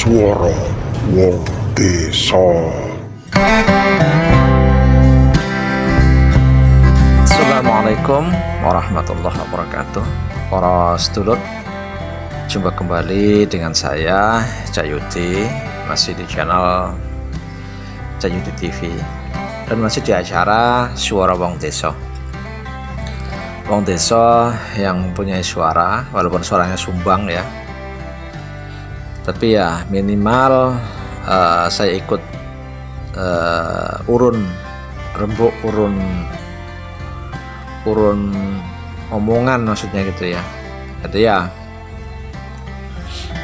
Suara Wong Desa. Assalamualaikum warahmatullahi wabarakatuh. Para sedulur, jumpa kembali dengan saya Cak Yudi, masih di channel Cak Yudi TV dan masih di acara Suara Wong Desa. Wong Desa yang mempunyai suara, walaupun suaranya sumbang ya, tapi ya minimal saya ikut urun rembuk, urun omongan maksudnya gitu ya. Jadi ya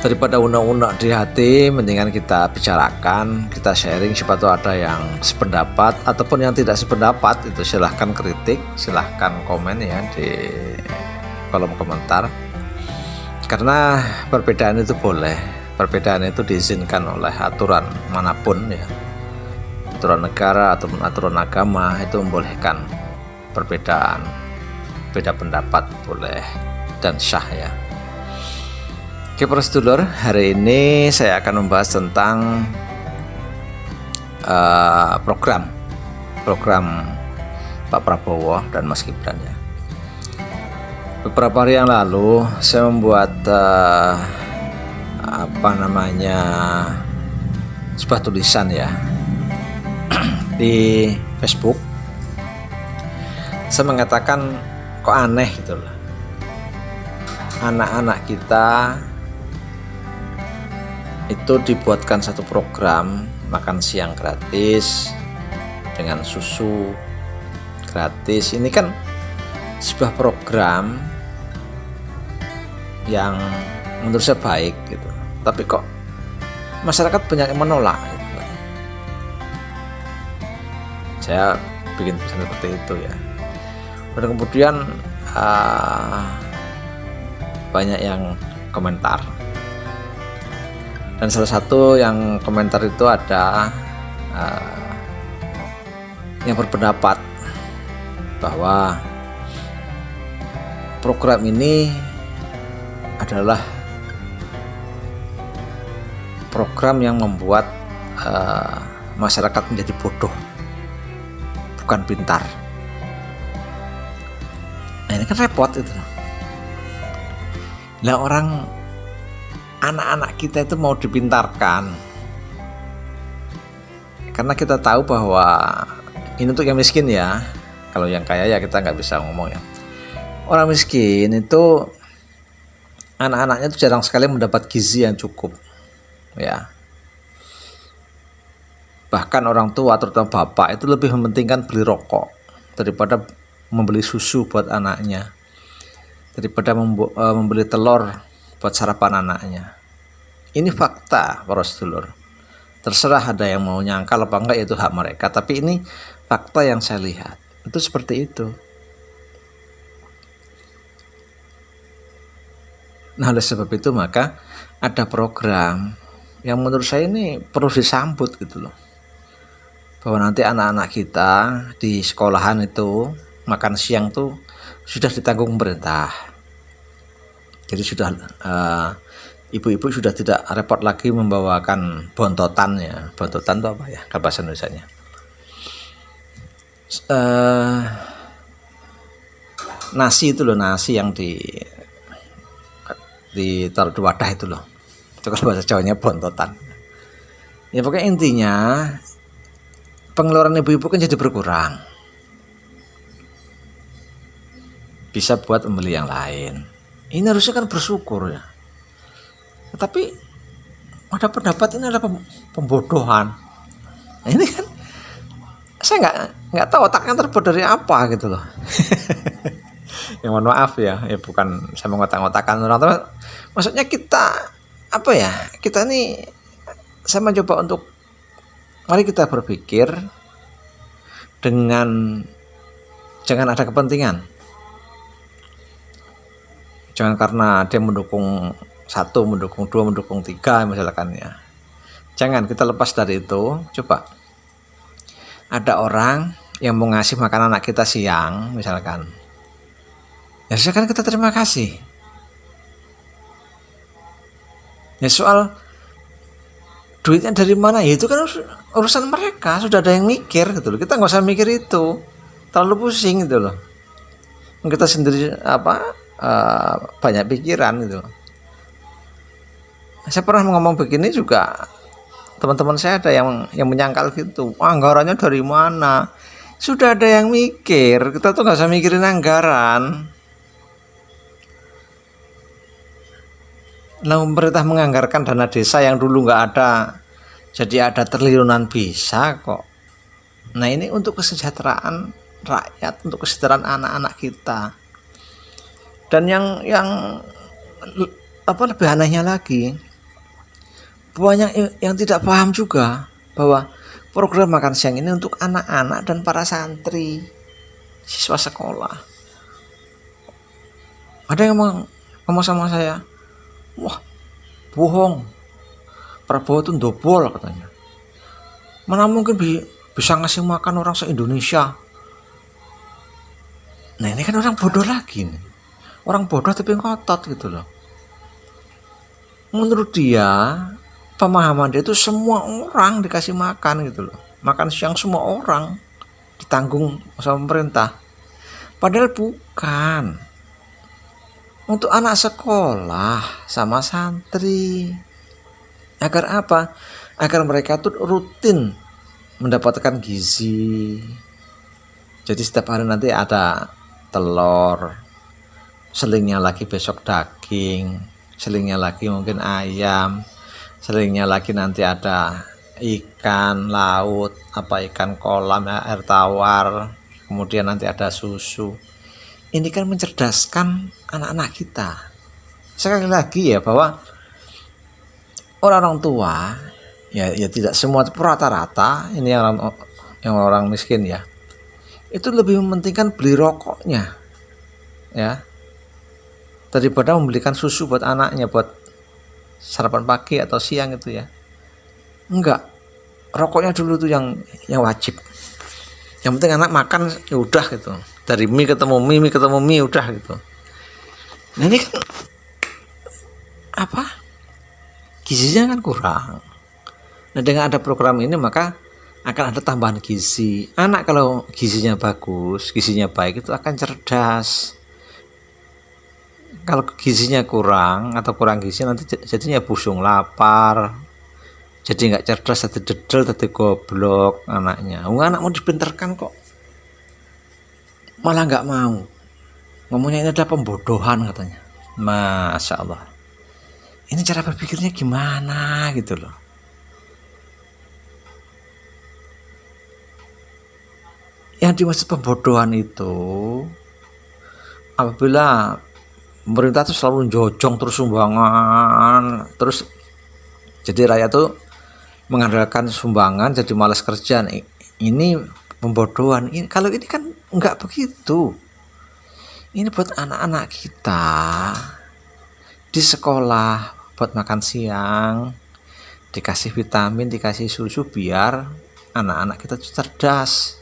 daripada unek-unek di hati, mendingan kita bicarakan, kita sharing. Siapa tahu ada yang sependapat ataupun yang tidak sependapat, itu silahkan kritik, silahkan komen ya di kolom komentar, karena perbedaan itu boleh, perbedaan itu diizinkan oleh aturan manapun ya, aturan negara ataupun aturan agama itu membolehkan perbedaan, beda pendapat boleh dan syah ya. Oke para sedulur, hari ini saya akan membahas tentang program Pak Prabowo dan Mas Gibran ya. Beberapa hari yang lalu saya membuat sebuah tulisan ya di Facebook. Saya mengatakan kok aneh gitu loh, anak-anak kita itu dibuatkan satu program makan siang gratis dengan susu gratis. Ini kan sebuah program yang menurut saya baik gitu, tapi kok masyarakat banyak yang menolak gitu. Saya bikin tulisan seperti itu ya, dan kemudian banyak yang komentar. Dan salah satu yang komentar itu ada yang berpendapat bahwa program ini adalah program yang membuat masyarakat menjadi bodoh, bukan pintar. Nah ini kan repot itu. Lah anak-anak kita itu mau dipintarkan, karena kita tahu bahwa ini untuk yang miskin ya. Kalau yang kaya ya kita nggak bisa ngomong ya. Orang miskin itu anak-anaknya itu jarang sekali mendapat gizi yang cukup ya. Bahkan orang tua, terutama bapak, itu lebih mementingkan beli rokok daripada membeli susu buat anaknya, daripada membeli telur buat sarapan anaknya. Ini fakta para sedulur. Terserah ada yang mau nyangkal apa enggak, itu hak mereka, tapi ini fakta yang saya lihat itu seperti itu. Nah oleh sebab itu maka ada program yang menurut saya ini perlu disambut gitu loh, bahwa nanti anak-anak kita di sekolahan itu makan siang tuh sudah ditanggung pemerintah. Jadi sudah ibu-ibu sudah tidak repot lagi membawakan bontotan ya. Bontotan itu apa ya bahasa Indonesianya? Nasi itu loh, nasi yang ditaruh di wadah itu loh. Itu kalau bahasa Jawanya bontotan. Ya pokoknya intinya pengeluaran ibu-ibu kan jadi berkurang. Bisa buat membeli yang lain. Ini harusnya kan bersyukur ya. Tapi ada pendapat ini adalah pembodohan. Nah, ini kan saya nggak tahu otaknya terbuat dari apa gitu loh. Yang mohon maaf ya bukan saya mengotak-ngotakan orang, tapi maksudnya kita apa ya? Kita ini saya mencoba untuk mari kita berpikir dengan jangan ada kepentingan. Jangan karena dia mendukung 1, mendukung 2, mendukung 3 misalkan ya. Jangan kita lepas dari itu. Coba ada orang yang mau ngasih makan anak kita siang misalkan, ya kan kita terima kasih. Ya soal duitnya dari mana ya, itu kan urusan mereka, sudah ada yang mikir gitu loh. Kita nggak usah mikir itu, terlalu pusing gitu loh. Kita sendiri banyak pikiran gitu loh. Saya pernah ngomong begini juga, teman-teman saya ada yang menyangkal gitu, anggarannya dari mana, sudah ada yang mikir, kita tuh nggak usah mikirin anggaran. Nah, pemerintah menganggarkan dana desa yang dulu nggak ada, jadi ada triliunan bisa kok. Nah, ini untuk kesejahteraan rakyat, untuk kesejahteraan anak-anak kita. Dan yang lebih anehnya lagi, banyak yang tidak paham juga bahwa program makan siang ini untuk anak-anak dan para santri, siswa sekolah. Ada yang ngomong sama saya, wah bohong, Prabowo itu ndobol katanya, mana mungkin bisa ngasih makan orang se-Indonesia. Nah, ini kan orang bodoh lagi nih. Orang bodoh tapi ngotot gitu loh. Menurut dia, pemahaman dia itu semua orang dikasih makan gitu loh. Makan siang semua orang ditanggung sama pemerintah. Padahal bukan. Untuk anak sekolah sama santri. Agar apa? Agar mereka tuh rutin mendapatkan gizi. Jadi setiap hari nanti ada telur, selingnya lagi besok daging, selingnya lagi mungkin ayam, selingnya lagi nanti ada ikan laut, ikan kolam, air tawar, kemudian nanti ada susu. Ini kan mencerdaskan anak-anak kita. Sekali lagi ya, bahwa orang-orang tua ya tidak semua, rata-rata ini yang orang miskin ya, itu lebih mementingkan beli rokoknya ya, daripada membelikan susu buat anaknya buat sarapan pagi atau siang itu ya. Enggak, rokoknya dulu tuh yang wajib. Yang penting anak makan ya udah gitu, dari mie ketemu mie udah gitu. Nah, ini kan gizinya kan kurang. Nah, dengan ada program ini maka akan ada tambahan gizi. Anak kalau gizinya bagus, gizinya baik, itu akan cerdas. Kalau gizinya kurang atau kurang gizi, nanti jadinya busung, lapar, jadi nggak cerdas, jadi dedel, jadi goblok anaknya. Anak mau dipinterkan kok malah nggak mau. Ngomongnya ini adalah pembodohan katanya. Masya Allah, ini cara berpikirnya gimana gitu loh. Yang dimaksud pembodohan itu apabila pemerintah tuh selalu jojong terus sumbangan, terus jadi rakyat tuh mengandalkan sumbangan, jadi malas kerja. Ini pembodohan. Kalau ini kan enggak begitu. Ini buat anak-anak kita di sekolah, buat makan siang, dikasih vitamin, dikasih susu, biar anak-anak kita cerdas.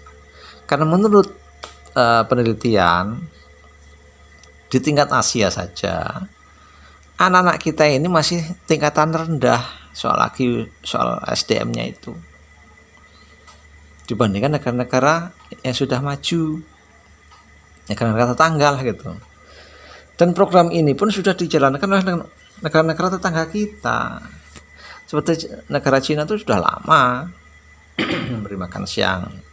Karena menurut penelitian di tingkat Asia saja, anak-anak kita ini masih tingkatan rendah soal SDM-nya itu dibandingkan negara-negara yang sudah maju, negara-negara tetangga gitu. Dan program ini pun sudah dijalankan oleh negara-negara tetangga kita. Seperti negara Cina itu sudah lama memberi makan siang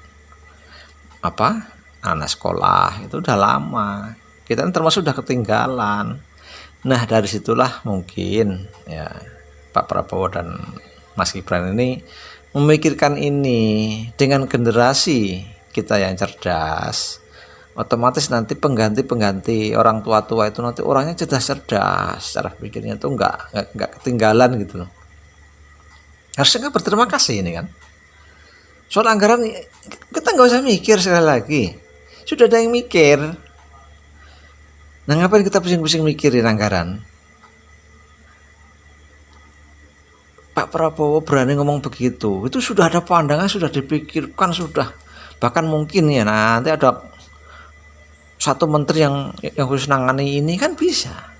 anak sekolah, itu udah lama. Kita termasuk sudah ketinggalan. Nah, dari situlah mungkin ya Pak Prabowo dan Mas Gibran ini memikirkan ini. Dengan generasi kita yang cerdas, otomatis nanti pengganti orang tua-tua itu nanti orangnya cerdas, cara pikirnya tuh nggak ketinggalan gitu loh. Harusnya kan berterima kasih ini kan. Soal anggaran kita nggak usah mikir sekali lagi, sudah ada yang mikir. Nah, ngapain kita pusing-pusing mikirin anggaran? Pak Prabowo berani ngomong begitu, itu sudah ada pandangan, sudah dipikirkan, sudah. Bahkan mungkin ya nanti ada satu menteri yang khusus nangani ini kan bisa.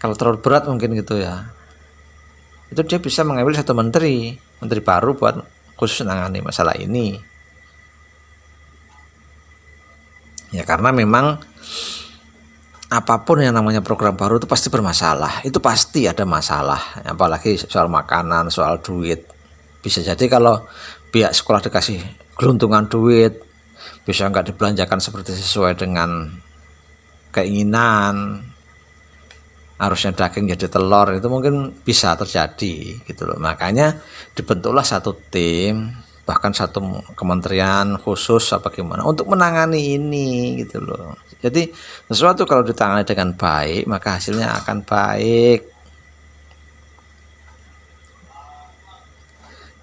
Kalau terlalu berat mungkin gitu ya. itu dia bisa mengambil satu menteri baru buat khusus menangani masalah ini. Ya karena memang apapun yang namanya program baru itu pasti bermasalah, itu pasti ada masalah, apalagi soal makanan, soal duit. Bisa jadi kalau pihak sekolah dikasih geluntungan duit, bisa nggak dibelanjakan seperti sesuai dengan keinginan, harusnya daging jadi telur, itu mungkin bisa terjadi gitu loh. Makanya dibentuklah satu tim, bahkan satu kementerian khusus apa gimana untuk menangani ini gitu loh. Jadi sesuatu kalau ditangani dengan baik maka hasilnya akan baik.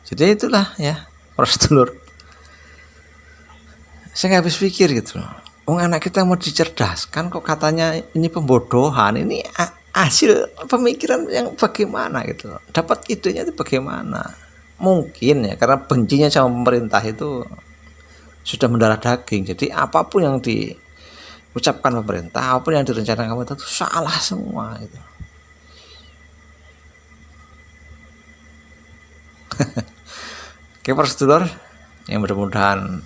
Jadi itulah ya prosedur. Saya nggak habis pikir gitu loh. Anak kita mau dicerdaskan kok katanya ini pembodohan, ini hasil pemikiran yang bagaimana gitu loh. Dapat idenya itu bagaimana? Mungkin ya karena bencinya sama pemerintah itu sudah mendarah daging. Jadi apapun yang diucapkan pemerintah, apapun yang direncanakan pemerintah itu salah semua gitu. Oke, prosedur yang mudah-mudahan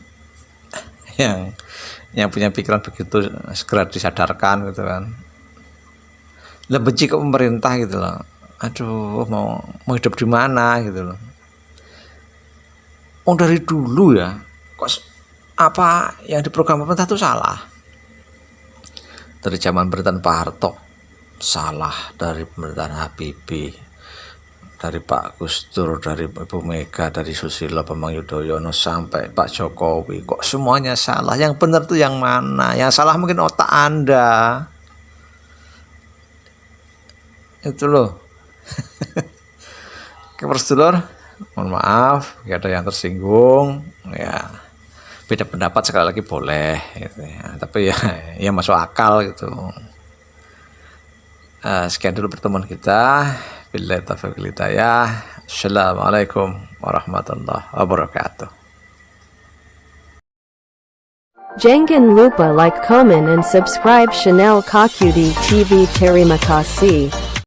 yang punya pikiran begitu segera disadarkan gitu kan. Lebih benci ke pemerintah gitu loh. Aduh, mau hidup di mana gitu loh. Dari dulu ya, kok apa yang diprogram pemerintah itu salah. Dari zaman pemerintahan Pak Harto salah, dari pemerintahan Habibie, dari Pak Gus Dur, dari Ibu Mega, dari Susilo Bambang Yudhoyono sampai Pak Jokowi, kok semuanya salah. Yang benar tuh yang mana? Yang salah mungkin otak Anda. Itu loh. Oke, prosedur. Mohon maaf, gak ada yang tersinggung. Ya, beda pendapat sekali lagi boleh, gitu ya. Tapi ya masuk akal gitu. Sekian dulu pertemuan kita. Billahi taufiq wal hidayah. Assalamualaikum warahmatullahi wabarakatuh. Jangan lupa like, comment and subscribe channel Kakudi TV. Terima kasih.